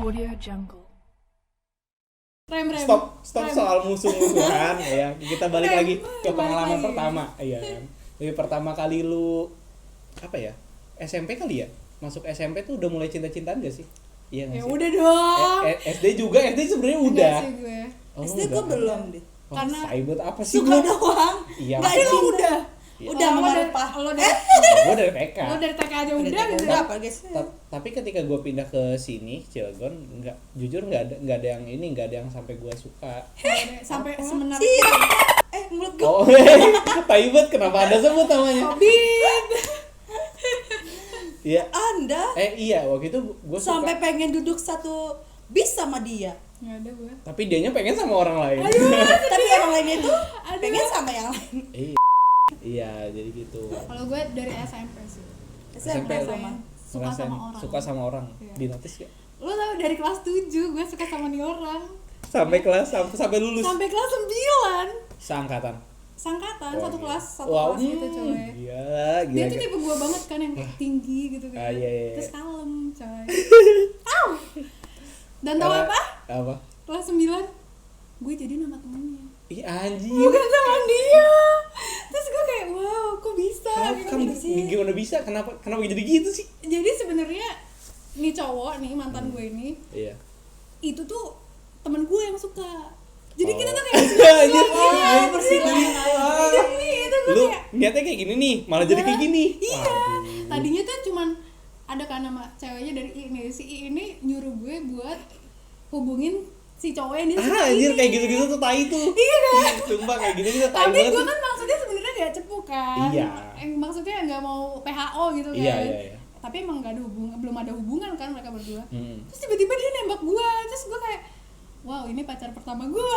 Audio Jungle. Rem. Stop soal musuh-musuhan ya. Kita balik lagi ke pengalaman pertama ya kan. Jadi pertama kali lu apa ya? SMP kali ya? Masuk SMP tuh udah mulai cinta-cintaan gak sih? Iya gak Ya sih? udah dong. SD juga, SD sebenarnya udah. Enggak sih gue. SD gue belum deh. Oh, Karena saibet apa sih Suka lu? doang. Iya. Nggak Tapi lo cinta. udah. Udah Lo sama dari- Rupa. Lo dari Gue dari TK. lo dari TK aja Udah udah gitu. udah apa guys? Tapi ketika gue pindah ke sini Cilegon, nggak ada yang ini, nggak ada yang sampai gue suka. Sampai semenar Mulut gue. Oh, taibet kenapa Anda sebut namanya? Bit. Iya. Anda Iya, waktu itu gue suka. sampai pengen duduk satu bis sama dia. Enggak ada gue. Tapi dianya pengen sama orang lain. Tapi orang lainnya itu pengen sama yang lain. Iya, jadi gitu. Kalau gue dari SMP sih. SMP sama. Suka ngerasain sama orang. Suka sama orang. Iya. Di notice gak? Lo tau dari kelas 7 gue suka sama nih orang. Sampai kelas sampai lulus. Sampai kelas 9. Seangkatan. Sangkatan, Wah, satu gila. kelas, satu Wow. kelas gitu coy. Gila. Dia tuh tipe gue banget kan yang tinggi gitu kan. Iya. Terus kalem coy. Au! Dan tau apa? Apa? Kelas 9 gue jadi nama temennya. Ih anjing. Bukan sama dia. Terus gue kayak wow kok bisa gitu sih. Gimana bisa? Kenapa jadi gitu sih? Jadi sebenarnya nih cowok nih mantan gue ini Iya. itu tuh temen gue yang suka. Jadi kita tuh kayak Anjir. persilangan. Demi itu gue Lu kayak niatnya kayak gini nih, malah jadi kayak gini. iya. Waduh. Tadinya tuh cuman ada kan nama ceweknya dari I nih. Si I ini nyuruh gue buat hubungin si cowok yang dia suka Anjir ini. kayak gitu-gitu tuh tai tuh. Iya kan? Sumpah kayak gitu-gitu tai Tapi banget. gue kan maksudnya sebenarnya gak cepu kan. Iya. Maksudnya gak mau PHO gitu kan. Iya. Tapi emang gak ada belum ada hubungan kan mereka berdua. Hmm. Terus tiba-tiba dia nembak gue. Terus gue kayak wow ini pacar pertama gue.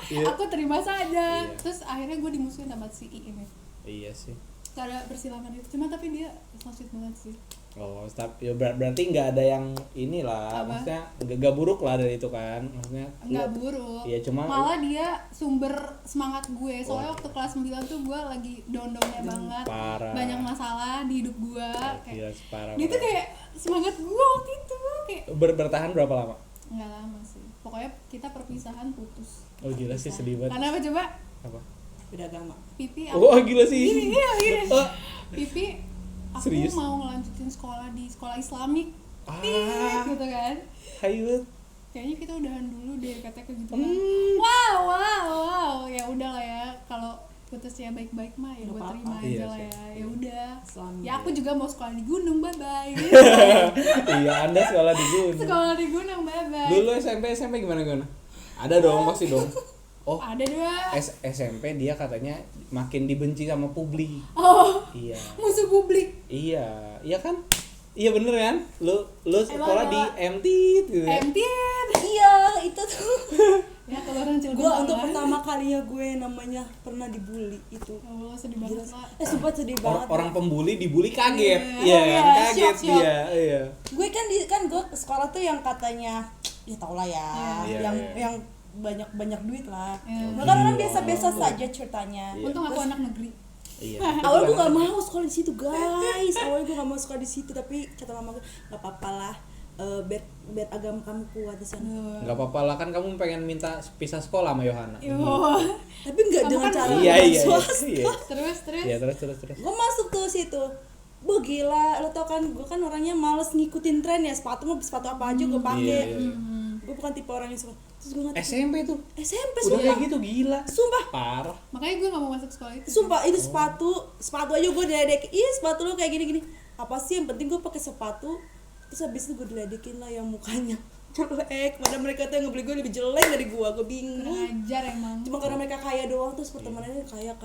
Iya. Aku terima saja. Iya. Terus akhirnya gue dimusuhin sama si I ini. Iya sih. Karena persilangan itu. Cuma tapi dia so sweet banget sih. Oh, tapi ya berarti nggak ada yang inilah, Apa? maksudnya nggak buruk lah dari itu kan, maksudnya. Enggak buruk. Iya cuma. Malah dia sumber semangat gue. Soalnya waktu kelas 9 tuh gue lagi down-downnya banget. Parah. Banyak masalah di hidup gue. Gila, parah. Dia tuh kayak semangat gue waktu itu kayak bertahan berapa lama? nggak lama sih. Pokoknya kita perpisahan putus. Oh gila sih sedih banget. Karena apa coba? Apa? Beda agama. Pipi Oh gila sih. gini. Oh. Pipi aku Serius? mau ngelanjutin sekolah di sekolah Islamik. Ah. Gitu kan. Hai banget. Kayaknya kita udahan dulu deh katanya gitu kan. Hmm. Wow. Ya udah lah ya. Kalau putusnya baik-baik mah ya Nggak gue apa-apa. terima aja Iya lah sih. ya. Ya udah. Islamik. Ya aku juga mau sekolah di gunung, bye-bye. Iya Anda sekolah di gunung. Sekolah di gunung, bye-bye. Dulu SMP gimana? Ada dong pasti dong. Oh Ada dua. SMP dia katanya makin dibenci sama publik. Oh, Iya. musuh publik. Iya kan? Iya bener kan? Lu sekolah Emang di MTIT gitu ya? MTN. Iya, itu tuh. Ya kalau orang Cilegon Gue tahu untuk lah. pertama kalinya gue namanya pernah dibully itu. Oh, sedih banget lah. Sumpah sedih banget. Orang pembuli dibully kaget. Iya. Iya Oh, kan? iya, Kaget shock. dia. Iya. Gue kan gue ke sekolah tuh yang katanya ya tau lah ya, Iya. yang banyak duit lah. Iya. Nah, kan orang Gila. biasa-biasa saja ceritanya. Iya. Untung aku anak negeri. Iya. Awalnya gue gak mau sekolah di situ guys. Awalnya gue gak mau sekolah di situ, tapi kata mama gue nggak apa-apa lah. Biar agama kamu kuat di sana. Enggak apa-apa lah kan kamu pengen minta pisah sekolah sama Yohana. Yo. Tapi nggak Kamu dengan kan cara Iya. swasta. Iya. Terus. Iya, terus. Gue masuk tuh situ. Bu gila, lo tau kan gue kan orangnya males ngikutin tren ya, sepatu apa aja gue pakai. Iya. Gue bukan tipe orang yang suka. Terus gue nggak SMP tuh. SMP Udah sumpah. kayak gitu gila. Sumpah. Parah. Makanya gue gak mau masuk sekolah itu. Sumpah itu sepatu aja gue diledekin. Iya sepatu lo kayak gini. Apa sih yang penting gue pakai sepatu. Terus habis itu gue diledekin lah yang mukanya jelek. Padahal mereka tuh yang ngebeli gue lebih jelek dari gue Kurang bingung. ajar emang. Cuma karena mereka kaya doang terus pertemanannya kaya.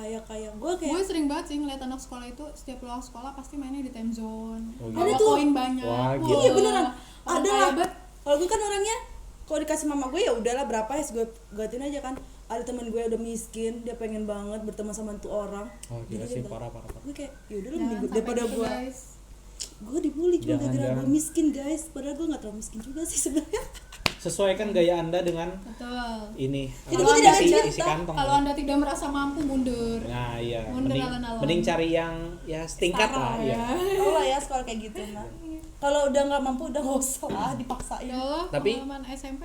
Gue kayak Gue sering banget sih ngeliat anak sekolah itu setiap pulang sekolah pasti mainnya di time zone. Oh, Bawa ada tuh. koin banyak. Wah, Wah, gila. iya beneran. orang Ada kaya lah. banget. Kalau gue kan orangnya kalau dikasih mama gue ya udahlah berapa ya gue gantiin aja kan. Ada teman gue udah miskin, dia pengen banget berteman sama tuh orang. Oh gila Jadi sih dia parah. gue kayak ya udah Jangan mending sampai daripada gitu, gue guys. dibully cuma gara-gara Jangan. gue miskin guys, padahal gue nggak terlalu miskin juga sih sebenarnya. sesuaikan gaya Anda dengan Betul. ini Jadi apa, gua tidak isi cinta. kantong. Kalau Anda tidak merasa mampu, mundur. Nah iya, Mundur mending, alon-alon. mending cari yang ya setingkat lah ya. Tau lah ya sekolah kayak gitu nah. Kalau udah nggak mampu udah nggak usah lah dipaksain. Kalau Tapi- pengalaman SMP,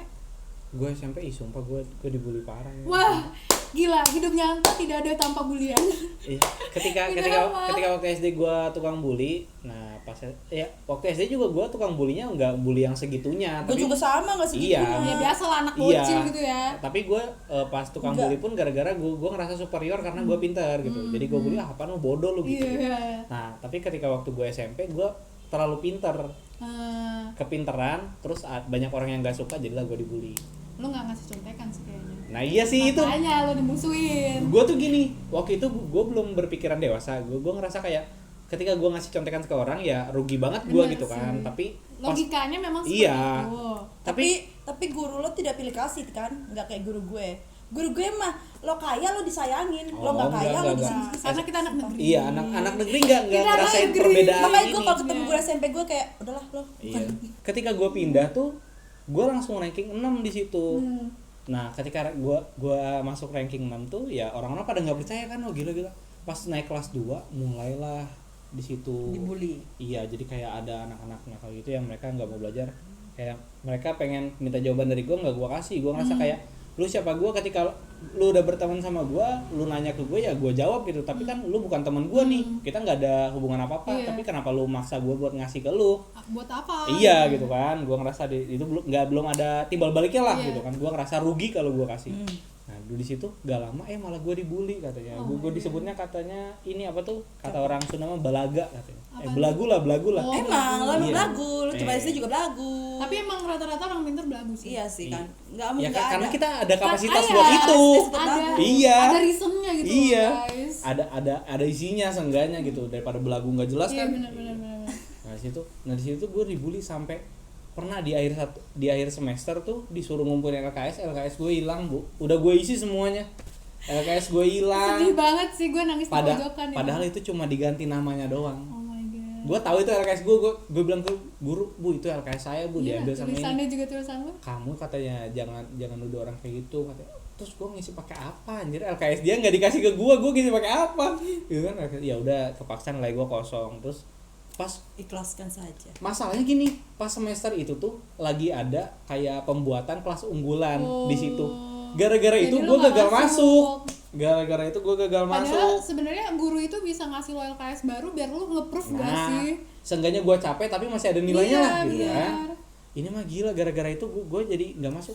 Gue SMP sumpah gue dibully parah ya. wah gila, hidup nyata tidak ada tanpa bulian. Iya. Ketika Itu ketika apa? ketika waktu SD gue tukang bully, nah pas ya waktu SD juga gue tukang bullynya nggak bully yang segitunya, Gue juga sama nggak segitunya. Iya. Ya biasa lah anak Iya. bocil gitu ya. Tapi gue pas tukang Enggak. bully pun gara-gara gue ngerasa superior karena gue pintar gitu. Jadi gue bully apaan lu bodoh lu gitu. Iya. Nah tapi ketika waktu gue SMP gue terlalu pintar, kepinteran, terus banyak orang yang nggak suka, jadilah gue dibully. Lu nggak ngasih contekan sih kayaknya. Nah iya sih itu. Makanya lu dimusuhin. Gue tuh gini, waktu itu gue belum berpikiran dewasa. Gue ngerasa kayak ketika gue ngasih contekan ke orang ya rugi banget gue Bener gitu kan. sih. Tapi pas, Logikanya memang seperti iya. itu. Tapi guru lo tidak pilih kasih kan, nggak kayak guru gue. Guru gue mah lo kaya lo disayangin, lo nggak kaya lo enggak. disayangin. Karena kita anak negeri. Iya anak negeri nggak Kita anak ngerasain negeri. perbedaan Makanya ini. gue kalau ketemu guru SMP gue kayak udahlah lo. Iya. Ketika gue pindah tuh, gue langsung ranking 6 di situ. Nah, ketika gue masuk ranking 6 tuh, ya orang-orang pada nggak percaya kan, oh gila. Pas naik kelas 2, mulailah di situ. Dibully. Iya, jadi kayak ada anak-anak nakal gitu yang mereka nggak mau belajar. Kayak mereka pengen minta jawaban dari gue, nggak gue kasih. Gue ngerasa kayak lu siapa gue ketika lu udah berteman sama gue, lu nanya ke gue ya gue jawab gitu. Tapi kan lu bukan teman gue nih, kita nggak ada hubungan apa-apa. Iya. Tapi kenapa lu maksa gue buat ngasih ke lu? Buat apa? Iya gitu kan, gue ngerasa itu belum ada timbal baliknya lah Iya. gitu kan. Gue ngerasa rugi kalau gue kasih. Nah di situ gak lama malah gue dibully katanya. Gue disebutnya katanya ini apa tuh, kata orang Sunda mah balaga katanya. Belagu lah. Oh. Emang lo emang Iya. belagu, lo coba SD juga belagu. Tapi emang rata-rata orang pintar belagu sih. Iya sih kan, nggak Ya nggak karena ada. kita ada kapasitas Iya, buat itu. Ada, Iya. Ada reasonnya gitu Iya. loh, guys. Ada isinya seenggaknya gitu daripada belagu nggak jelas Iya kan. benar. Nah di situ gue dibully sampai pernah di akhir semester tuh disuruh ngumpulin LKS gue hilang bu, udah gue isi semuanya, LKS gue hilang. Sedih banget sih, gue nangis di pojokan ya. Padahal itu cuma diganti namanya doang. Oh my god. Gue tahu itu LKS gue bilang ke guru, bu itu LKS saya bu, Iya, diambil sama ini. tulisannya juga tulisan lu. Kamu katanya jangan nuduh orang kayak gitu katanya. Terus gue ngisi pakai apa anjir, LKS dia nggak dikasih ke gue ngisi pakai apa gitu kan. Ya udah kepaksa nilai gue kosong. Terus pas Ikhlaskan saja. masalahnya gini, pas semester itu tuh lagi ada kayak pembuatan kelas unggulan di situ. Gara-gara Jadi itu lu gue nggak gagal masuk. masuk. Gara-gara itu gue gagal Padahal masuk. sebenarnya guru itu bisa ngasih lo LKS baru biar lu nge-proof gak Nah, sih? seenggaknya gue capek tapi masih ada nilainya Iya, lah gitu benar. kan. Ini mah gila, gara-gara itu gue jadi nggak masuk.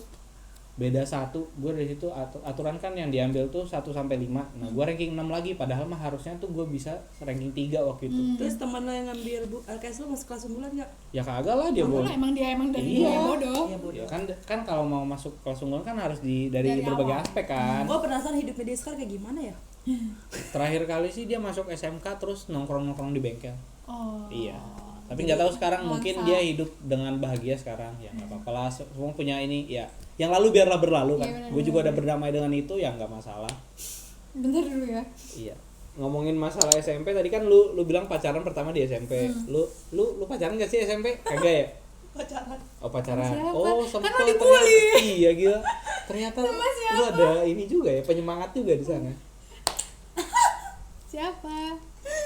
Beda 1, gue dari situ aturan kan yang diambil tuh 1 sampai 5. Nah, gue ranking 6 lagi, padahal mah harusnya tuh gue bisa ranking 3 waktu itu. Terus teman lo yang ngambil LKS lo masuk kelas unggulan nggak? Ya kagak lah dia Bodoh, boleh. emang dari Iya. gue bodoh. Iya bodoh. Ya kan kalau mau masuk kelas unggulan kan harus dari Dari berbagai awal. aspek kan. Gue penasaran hidupnya dia sekarang kayak gimana ya? Terakhir kali sih dia masuk SMK terus nongkrong-nongkrong di bengkel. Oh. Iya. Tapi nggak tahu sekarang, mungkin Masa. dia hidup dengan bahagia sekarang. Ya nggak apa-apa lah, semua punya ini ya. Yang lalu biarlah berlalu kan. Iya, benar, Gue juga udah berdamai dengan itu, ya nggak masalah. Bentar dulu ya. Iya. Ngomongin masalah SMP tadi kan lu bilang pacaran pertama di SMP. Lu pacaran gak sih SMP? Kagak ya? Pacaran. Oh pacaran. Sama siapa? Oh Kan sempet lu dibully. ternyata. Iya gila. Ternyata Sama siapa? lu ada ini juga ya, penyemangat juga di sana. Siapa?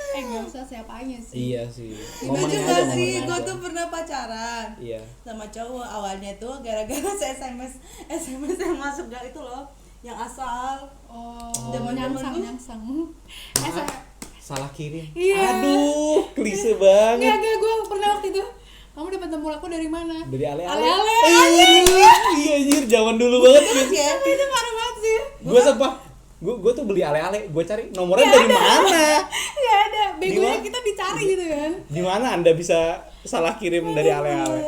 Gak usah siapanya sih. Iya sih. Gue Momennya juga aja, sih, momennya gue aja. tuh pernah pacaran Iya. sama cowok. Awalnya tuh gara-gara SMS yang masuk gak itu loh, yang asal. Oh, Zaman-zaman nyangsang. Maaf, salah kirim. Iya. Aduh, klise banget. Enggak, gue pernah waktu itu. Kamu dapat nomor aku dari mana? Dari ale-ale. Ale-ale. Iya anjir, zaman dulu banget. Terus ya, Itu parah banget sih. Gue sumpah, gue tuh beli ale-ale, gue cari nomornya dari mana? Ya ada, begonya Gimana? kita dicari gitu kan. Gimana Anda bisa salah kirim dari ale-ale?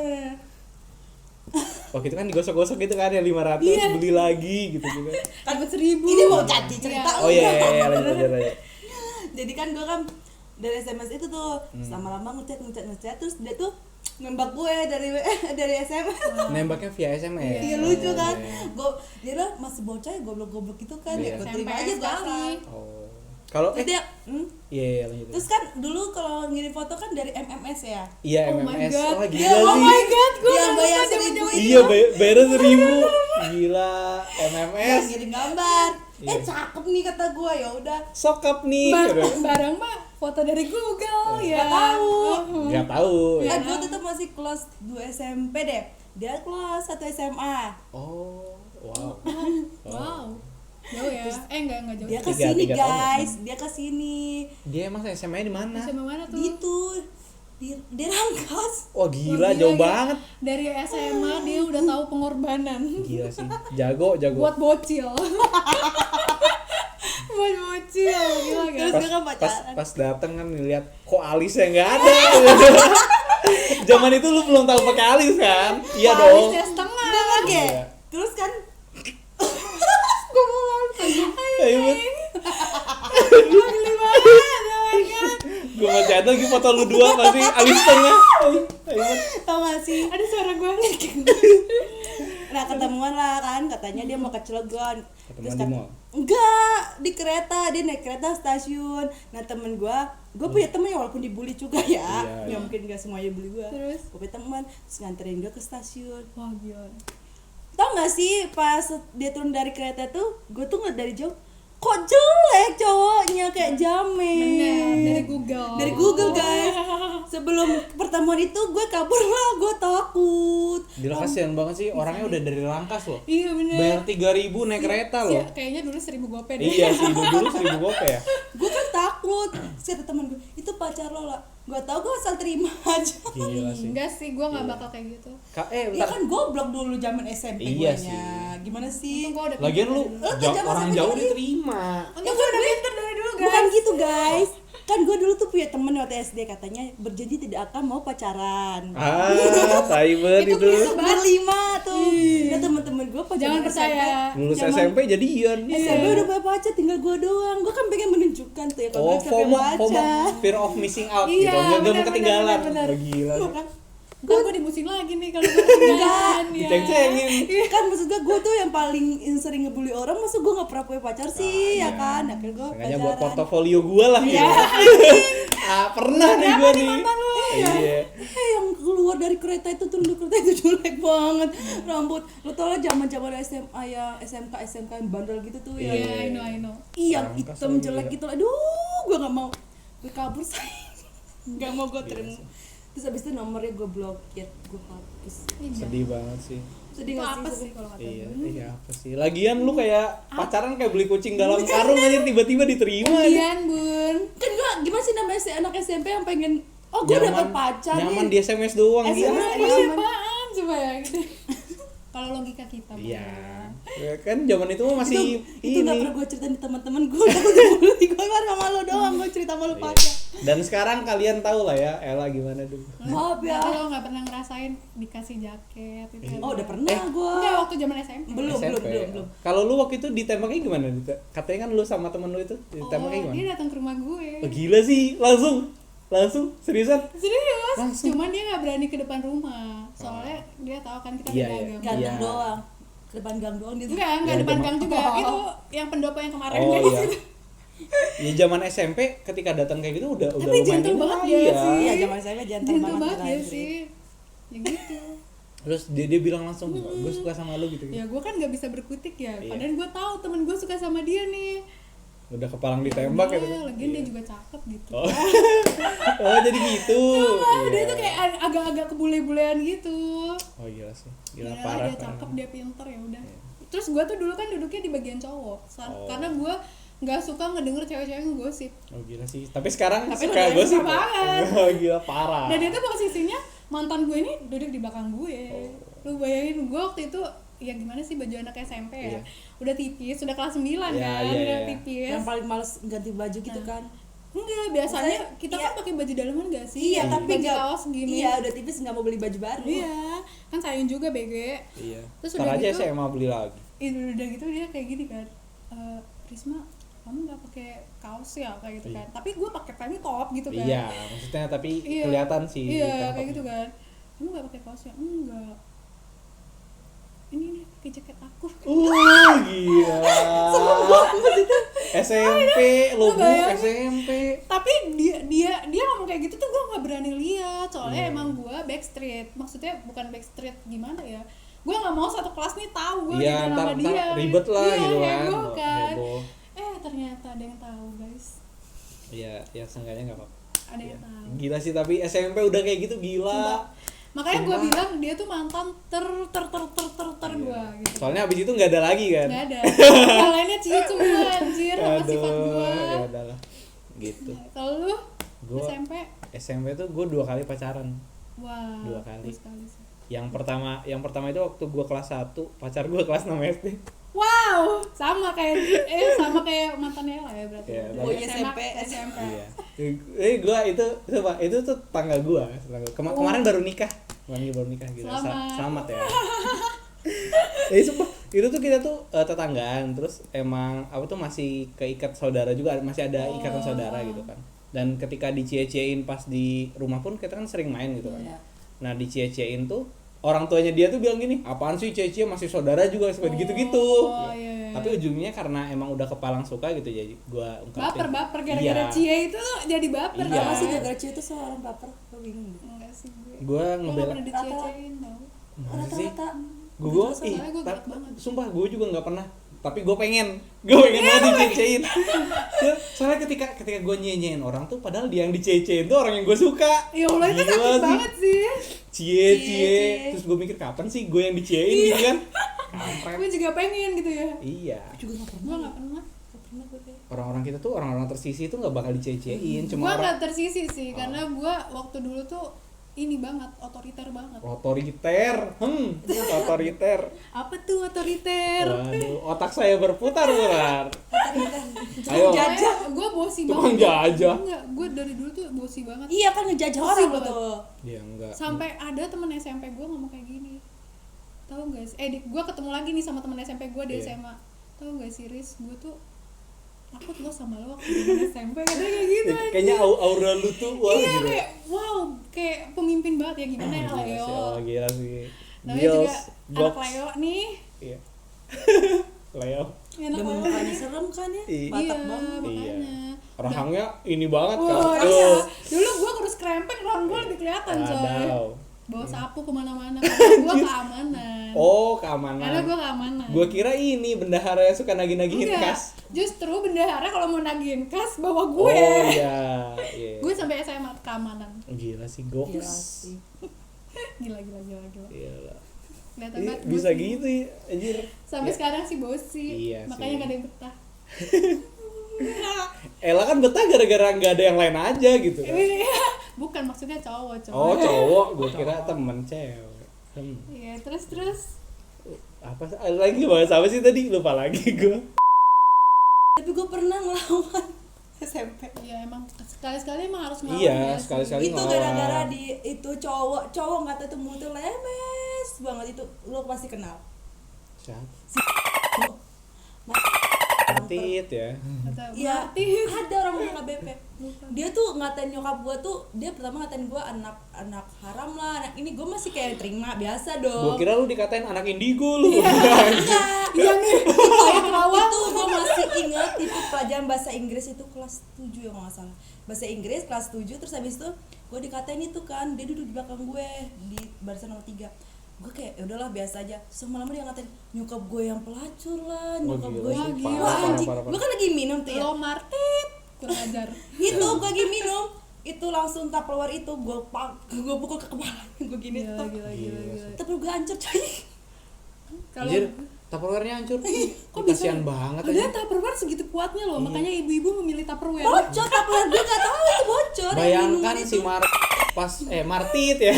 Waktu itu kan digosok-gosok gitu kan ya 500, Iya. beli lagi gitu juga. Dapat 1.000. ini mau jadi cerita. Oh iya, lanjut. Jadi kan gue kan dari SMS itu tuh lama-lama ngechat terus dia tuh nembak gue dari SMS. Nembaknya via SMS. Iya lucu kan. Iya. Gue dia lah masih bocah ya goblok-goblok gitu kan. Iya. Ya gue terima SMP aja sekali. sekali. Oh. Kalau Terus dia, iya lanjut. terus kan dulu kalau ngirim foto kan dari MMS ya. Iya Oh my MMS. God. Wah Ya, gila oh sih. my god, gue Yang bayar 1.000 Iya bayar 1.000. Gila MMS. Ngirim gambar. Iya. Cakep nih kata gue, ya udah. Sokap nih. barang mah foto dari Google ya. Nggak tahu. Nggak tahu. Iya. Kan gue tuh masih kelas 2 SMP deh. Dia kelas 1 SMA. Oh, wow. Wow. Jauh ya. Enggak jauh. Dia Tiga- kesini tiga tahun. guys, dia kesini. Dia emang SMA di mana? SMA mana tuh? Gitu. Di Rangkas. Wah Wah, gila, jauh gila. banget. Dari SMA dia udah tahu pengorbanan Gila sih. Jago. buat bocil. Buat bocil, gila kan? Terus dia kan pacaran. Pas dateng kan lihat kok alisnya nggak ada. Zaman itu lu belum tahu pakai alis kan? Iya dong. Alisnya setengah. Dengar ge. Iya. Terus kan Gue mau langsung. Ayo, Bet. Geli banget, oh my god. Gue masih ada lagi foto lu dua pasti alis tengah. Ayo, Bet. tau gak sih? Ada suara gue. Nah ketemuan lah kan, katanya dia mau ke Cilegon. Ketemuan di mall? Enggak, di kereta, dia naik kereta stasiun. Nah temen gue punya temen ya walaupun dibully juga ya. Iya, Ya mungkin gak semuanya bully gue. Terus? Gue punya teman, terus nganterin dia ke stasiun. Wah gila. Tau gak sih pas dia turun dari kereta tuh, gue tuh ngeliat dari jauh, kok jelek cowoknya kayak Jamet. Bener, dari Google. Dari Google guys. Sebelum pertemuan itu gue kabur lah, gue takut. Gila kasihan banget sih, orangnya udah dari Rangkas loh. Iya bener. Bayar 3.000 naik kereta loh. Iya, kayaknya dulu 1.000 gope deh. Iya sih, dulu 1.000 gope ya. Gue kan takut. Terus kata temen gue, itu pacar lo lah. Gue tau, gue asal terima aja. Gila sih. Enggak sih, gue gak bakal kayak gitu. Ya Bentar. kan goblok dulu zaman SMP Iya guanya. sih. Gimana sih? Untung gue udah Lagian lu pintar. jangan orang sampai jauh gitu. diterima. Untung gue udah pintar dari dulu guys. Bukan gitu guys. Kan gue dulu tuh punya temen waktu SD, katanya berjanji tidak akan mau pacaran. Ah, tai banget Itu itu. Berlima tuh. Nah temen-temen gue pas Jangan zaman percaya. Lulus Zaman- SMP jadian. SMP udah punya pacar, tinggal gue doang. Gue kan pengen menunjukkan tuh ya kalau Oh, gue punya FOMO, pacar. fear of missing out Iya, gitu. Nggak mau benar, ketinggalan. benar. Oh, gila. Kan? Ntar gue dimusim lagi nih kalau gue ketinggalan ya. Diceng-cengin. Kan maksud gue tuh yang paling sering ngebully orang, maksud gue gak pernah punya pacar sih, ya kan? Akhirnya gue Makanya buat pacaran. portofolio gue lah Iya. gitu. Pernah nih gue nih. Iya. Yang keluar dari kereta itu, turun dari kereta itu jelek banget. Rambut, lo tau lah zaman-zaman SMA ya, SMK yang bandel gitu tuh ya. Iya, I know. Iya, Rangkas hitam lagi, jelek ya. gitu. Aduh, gue gak mau. Gue kabur say. Gak mau gue terima. Terus abis itu nomornya gue blokir, gue hapus. Sedih banget sih. Sedih Itu gak apa sih? sih kalau kata Iya, gue? iya apa sih? Lagian lu kayak pacaran kayak beli kucing dalam karung aja tiba-tiba diterima aja. Kemudian bun. Kan gue gimana sih namanya si anak SMP yang pengen, oh gue dapet pacar nyaman nih. di SMS doang SMS. dia. Ini apaan coba ya gitu. Kalau logika kita. Bun. Iya. Ya kan zaman itu masih itu gak ini. pernah gue ceritain di teman-teman gue. Gue kan sama lo doang, gue cerita sama lo Iya. pacar. Dan sekarang kalian tahu lah ya Ella gimana dulu. Maaf ya. Tapi lo gak pernah ngerasain dikasih jaket itu. Oh udah pernah gue. Enggak, waktu zaman SMP. Belum. SMP. Kalau lu waktu itu ditembaknya gimana? Katanya kan lu sama temen lu itu ditembaknya Oh, gimana? dia datang ke rumah gue. Oh, gila sih, langsung seriusan. Serius? Langsung. Cuman dia gak berani ke depan rumah. Soalnya dia tahu kan kita Iya, beda iya. agama. Ganteng Iya. doang. Ke depan gang doang dia. Enggak Ya, depan depan- gang juga. Oh. Itu yang pendopo yang kemarin Oh guys. iya. Ya zaman SMP ketika datang kayak gitu udah Tapi lumayan gentle ini banget lah, dia iya. sih. Iya zaman saya jantan Gentle banget lah, dia Andre. sih. Ya gitu. Terus dia bilang langsung gue suka sama lu gitu. Ya gue kan gak bisa berkutik ya. Iya. Padahal gue tahu temen gue suka sama dia nih. Udah kepalang ditembak Ya, gitu. lagian dia Iya. juga cakep gitu. Oh. Oh jadi gitu. Dia Iya. tuh kayak agak-agak kebule-bulean gitu. Oh gila sih. Gila Ya, parah. dia cakep, dia pinter ya udah. Terus gue tuh dulu kan duduknya di bagian cowok, Oh. karena gue nggak suka ngedenger cewek-cewek ngegosip. Oh gila sih. Tapi sekarang Tapi suka udah gosip. suka banget. Oh gila parah. Dan itu posisinya mantan gue ini duduk di belakang gue. Oh. Lu bayangin gue waktu itu ya gimana sih baju anak SMP ya? Iya. Udah tipis, udah kelas 9 Iya, kan, iya, udah iya. tipis. Yang paling males ganti baju gitu kan. Enggak, biasanya Maksudnya, kita iya. kan pakai baju dalaman gak sih? Iya, tapi baju nggak- kaos gini. Iya, udah tipis nggak mau beli baju baru. Iya, kan sayang juga BG. Iya. Terus Ntar udah aja gitu- saya mau beli lagi. Udah gitu dia kayak gini kan. Risma, kamu nggak pakai kaos ya kayak gitu Iya. kan? Tapi gue pakai tank top gitu kan? Iya, maksudnya tapi Iya. kelihatan sih. Iya, tank kayak top. gitu kan. Kamu nggak pakai kaos ya? Enggak. ini nih pakai jaket aku. Gila. SMP lo bu, bayangin. SMP. Tapi dia ngomong kayak gitu tuh gue nggak berani lihat, soalnya emang gue backstreet, maksudnya bukan backstreet gimana ya, gue nggak mau satu kelas nih tahu gue Iya, sama ntar dia. ribet lah Iya, gitu kan. heboh kan. Heboh. Ternyata ada yang tahu guys, Iya, ya seenggaknya nggak apa-apa. ada Iya. yang tahu. Gila sih, tapi SMP udah kayak gitu gila. Sumpah. Makanya gue Sumpah. bilang dia tuh mantan ter gue gitu. Soalnya abis itu nggak ada lagi kan. Nggak ada. Yang lainnya ciut semua anjir sama sifat gue. Ya udahlah. Gitu. Kalau lu Gua SMP, tuh gue 2 kali pacaran. wah, 2 kali. bagus sekali sih. Yang pertama itu waktu gue kelas 1, pacar gue kelas 6 SD. Wow, sama kayak mantannya lah ya berarti. Iya, Oh, tapi- SMP. Iya. Gue itu tuh tangga gue. Kemarin baru nikah. Kemarin baru nikah gitu. Selamat. Selamat ya. Sumpah, itu tuh kita tuh tetanggaan, terus emang apa tuh masih keikat saudara juga, masih ada ikatan saudara gitu kan. Dan ketika dicie-ciein pas di rumah pun kita kan sering main gitu kan. Iya. Nah, dicie-ciein tuh orang tuanya dia tuh bilang gini, apaan sih cie-cie, masih saudara juga, seperti gitu-gitu. Iya. Tapi ujungnya karena emang udah kepalang suka gitu, jadi gua ungkapin. Baper gara-gara Iya. cie itu jadi baper. Iya. Apa sih gara-gara Cie itu seorang baper? Gue bingung deh. Enggak sih gue. Gua Gue ngebela. pernah dicie-ciein tau. Masa sih? Rata-rata Gue soalnya gua galak banget. sumpah gue juga nggak pernah, tapi gue pengen banget dicecein. Soalnya ketika gue nyenyain orang tuh, padahal dia yang dicecein tuh orang yang gue suka. Ya Allah itu Gila sakit sih. banget sih. Cie. Terus gue mikir kapan sih gue yang dicecein gitu kan. Kampret. Gue juga pengen gitu ya. Iya. juga nggak pernah. Gue nggak pernah. Nggak pernah gue kayak. Orang-orang kita tuh, orang-orang tersisi tuh nggak bakal dicecein, Gue cuma orang nggak tersisi sih karena gue waktu dulu tuh ini banget, otoriter banget. otoriter. Apa tuh otoriter? Waduh, otak saya berputar-putar. Ayo. Jajah, gue bosi Tukang banget. jajah. Enggak, gue dari dulu tuh bosi banget. Iya kan ngejajah Pusing orang lo banget. tuh. Dia enggak. Sampai ada temen SMP gue ngomong kayak gini. Tahu nggak sih? Gue ketemu lagi nih sama temen SMP gue di Iya. SMA. Tahu nggak sih Riz? Gue tuh takut lo sama lo waktu di SMP katanya kayak gitu. Kayaknya aura lu tuh wah Iya gitu. kayak wow, kayak pemimpin banget ya gimana ya Gila sih, Leo. oh, gila sih. Namanya juga Gils, anak Goks. Leo nih. Iya. Leo. Anak Udah Leo. mukanya serem kan ya? Iya. Batak banget. Makanya. Rahangnya ini banget kan. Wah, Tuh. iya. Dulu gue kurus krempeng, rahang gue lebih kelihatan coy. Wadaw. Bawa sapu kemana-mana karena gue keamanan. Oh, Karena keamanan. gue keamanan. Gua kira ini bendahara yang suka nagih-nagihin Enggak, kas. justru bendahara kalau mau nagihin kas bawa gue. Oh iya. Iya. Gue sampai SMA keamanan. Gila sih, Gila goks. sih. Gila. Gila. Kelihatan Ih, banget bisa bosi. gitu ya, anjir. Sampai Ya. sekarang sih bosi. Iya Makanya sih. gak ada yang betah. Ella kan betah gara-gara nggak ada yang lain aja gitu kan. Iya. Bukan maksudnya cowok. Oh, cowok, gua kira temen cewek. Iya, terus. Apa lagi bahas apa sih tadi? Lupa lagi gua. Tapi gue pernah ngelawan SMP. Iya emang sekali-sekali emang harus ngelawan. Iya, ya sih. sekali-sekali. Itu ngelawan. gara-gara di itu cowok nggak tahu itu mulutnya lemes banget, itu lo pasti kenal. Siapa? Martit ya. Kata Iya, Martin. ada orang ngomong KBP. Dia tuh ngatain nyokap gue tuh, dia pertama ngatain gue anak haram lah, anak ini. Gue masih kayak terima biasa Gua dong. kira lu dikatain anak indigo lu. Iya nih. Itu gue masih ingat itu pelajaran bahasa Inggris itu kelas 7 ya kalau nggak salah. Bahasa Inggris kelas 7, terus habis itu gue dikatain itu kan, dia duduk di belakang gue di barisan nomor 3. Gue kayak ya udahlah biasa aja. So lama dia ngatain nyokap gue yang pelacur lah, nyokap gila gue sih, gila parah, anjing. parah. Gue kan lagi minum tuh ya. Lo Martin. Kurang ajar. Itu gue lagi minum, itu langsung Tupperware itu gue pukul ke kepala gue gini tuh. Gila. Tapi gue hancur coy. Kalau Anjir, Tupperware-nya hancur. kok bisa? Kasihan banget Padahal aja. Tupperware segitu kuatnya loh, makanya ibu-ibu memilih Tupperware. Bocor Tupperware, gue gak tahu itu bocor. yang Bayangkan minuman si itu. Martit ya.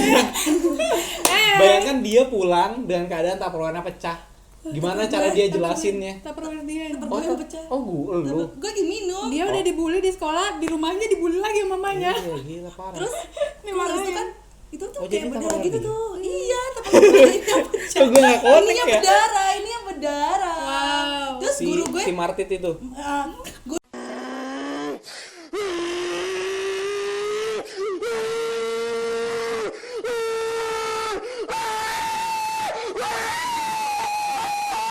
Bayangkan dia pulang dengan keadaan Tupperware-nya pecah. Gimana cara dia jelasinnya? Tupperware dia. Gue yang pecah. Lu. Gue lagi minum. Dia udah dibully di sekolah, di rumahnya dibully lagi sama mamanya. Iya, gila parah. Terus Ini kalau makanya. itu kan itu tuh Oh, kayak jadi berdarah Tupperware gitu dia? tuh. Iya, Tupperware ini yang pecah. Kok gue nggak connect Ininya ya? berdarah, ini yang berdarah. Wow. Terus Si guru gue Martit itu.